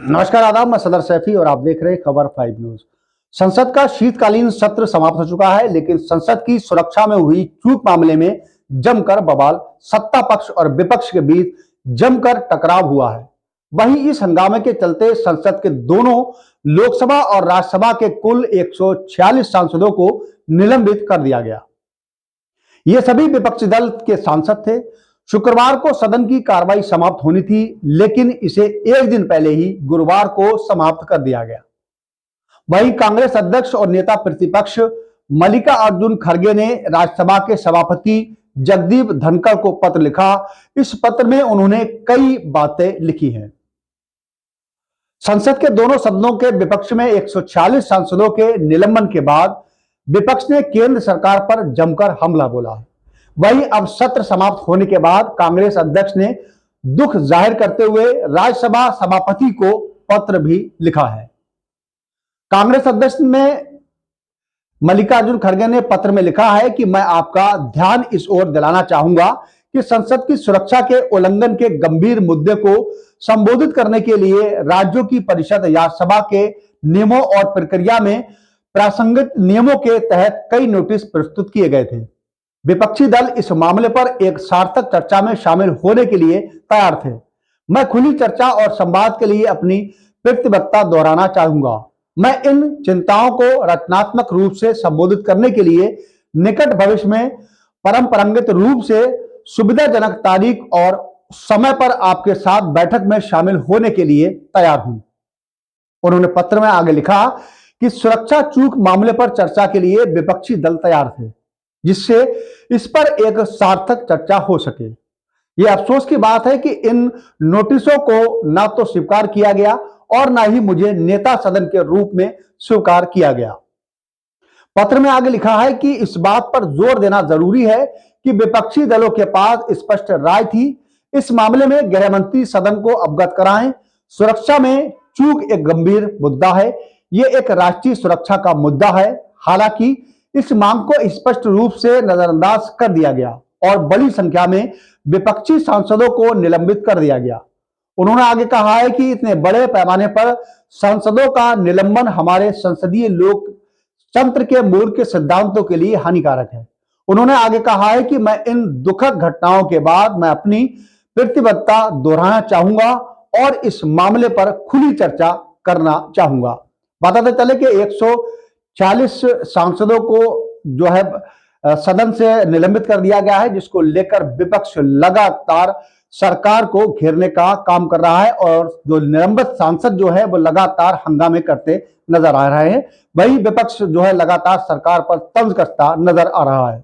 नमस्कार, आदाब। मैं सदर सैफी और आप देख रहे हैं खबर 5 न्यूज। संसद का शीतकालीन सत्र समाप्त हो चुका है, लेकिन संसद की सुरक्षा में हुई चूक मामले में जमकर बवाल, सत्ता पक्ष और विपक्ष के बीच जमकर टकराव हुआ है। वहीं इस हंगामे के चलते संसद के दोनों लोकसभा और राज्यसभा के कुल 146 सांसदों को निलंबित कर दिया गया। ये सभी विपक्षी दल के सांसद थे। शुक्रवार को सदन की कार्रवाई समाप्त होनी थी, लेकिन इसे एक दिन पहले ही गुरुवार को समाप्त कर दिया गया। वहीं कांग्रेस अध्यक्ष और नेता प्रतिपक्ष मल्लिकार्जुन खड़गे ने राज्यसभा के सभापति जगदीप धनखड़ को पत्र लिखा। इस पत्र में उन्होंने कई बातें लिखी हैं। संसद के दोनों सदनों के विपक्ष में 146 सांसदों के निलंबन के बाद विपक्ष ने केंद्र सरकार पर जमकर हमला बोला। वहीं अब सत्र समाप्त होने के बाद कांग्रेस अध्यक्ष ने दुख जाहिर करते हुए राज्यसभा सभापति को पत्र भी लिखा है। कांग्रेस अध्यक्ष में मल्लिकार्जुन खड़गे ने पत्र में लिखा है कि मैं आपका ध्यान इस ओर दिलाना चाहूंगा कि संसद की सुरक्षा के उल्लंघन के गंभीर मुद्दे को संबोधित करने के लिए राज्यों की परिषद या सभा के नियमों और प्रक्रिया में प्रासंगिक नियमों के तहत कई नोटिस प्रस्तुत किए गए थे। विपक्षी दल इस मामले पर एक सार्थक चर्चा में शामिल होने के लिए तैयार थे। मैं खुली चर्चा और संवाद के लिए अपनी प्रतिबद्धता दोहराना चाहूंगा। मैं इन चिंताओं को रचनात्मक रूप से संबोधित करने के लिए निकट भविष्य में परंपरागत रूप से सुविधाजनक तारीख और समय पर आपके साथ बैठक में शामिल होने के लिए तैयार हूं। उन्होंने पत्र में आगे लिखा कि सुरक्षा चूक मामले पर चर्चा के लिए विपक्षी दल तैयार थे, जिससे इस पर एक सार्थक चर्चा हो सके। यह अफसोस की बात है कि इन नोटिसों को ना तो स्वीकार किया गया और ना ही मुझे नेता सदन के रूप में स्वीकार किया गया। पत्र में आगे लिखा है कि इस बात पर जोर देना जरूरी है कि विपक्षी दलों के पास स्पष्ट राय थी। इस मामले में गृह मंत्री सदन को अवगत कराएं। सुरक्षा में चूक एक गंभीर मुद्दा है। यह एक राष्ट्रीय सुरक्षा का मुद्दा है। हालांकि इस मांग को स्पष्ट रूप से नजरअंदाज कर दिया गया और बड़ी संख्या में विपक्षी सांसदों को निलंबित कर दिया गया। उन्होंने आगे कहा है कि इतने बड़े पैमाने पर सांसदों का निलंबन हमारे संसदीय लोकतंत्र के मूल के सिद्धांतों के लिए हानिकारक है। उन्होंने आगे कहा है कि मैं इन दुखद घटनाओं के बाद मैं अपनी प्रतिबद्धता दोहराना चाहूंगा और इस मामले पर खुली चर्चा करना चाहूंगा। बताते चले कि 140 सांसदों को जो है सदन से निलंबित कर दिया गया है, जिसको लेकर विपक्ष लगातार सरकार को घेरने का काम कर रहा है और जो निलंबित सांसद जो है वो लगातार हंगामे करते नजर आ रहे हैं। वही विपक्ष जो है लगातार सरकार पर तंज कसता नजर आ रहा है।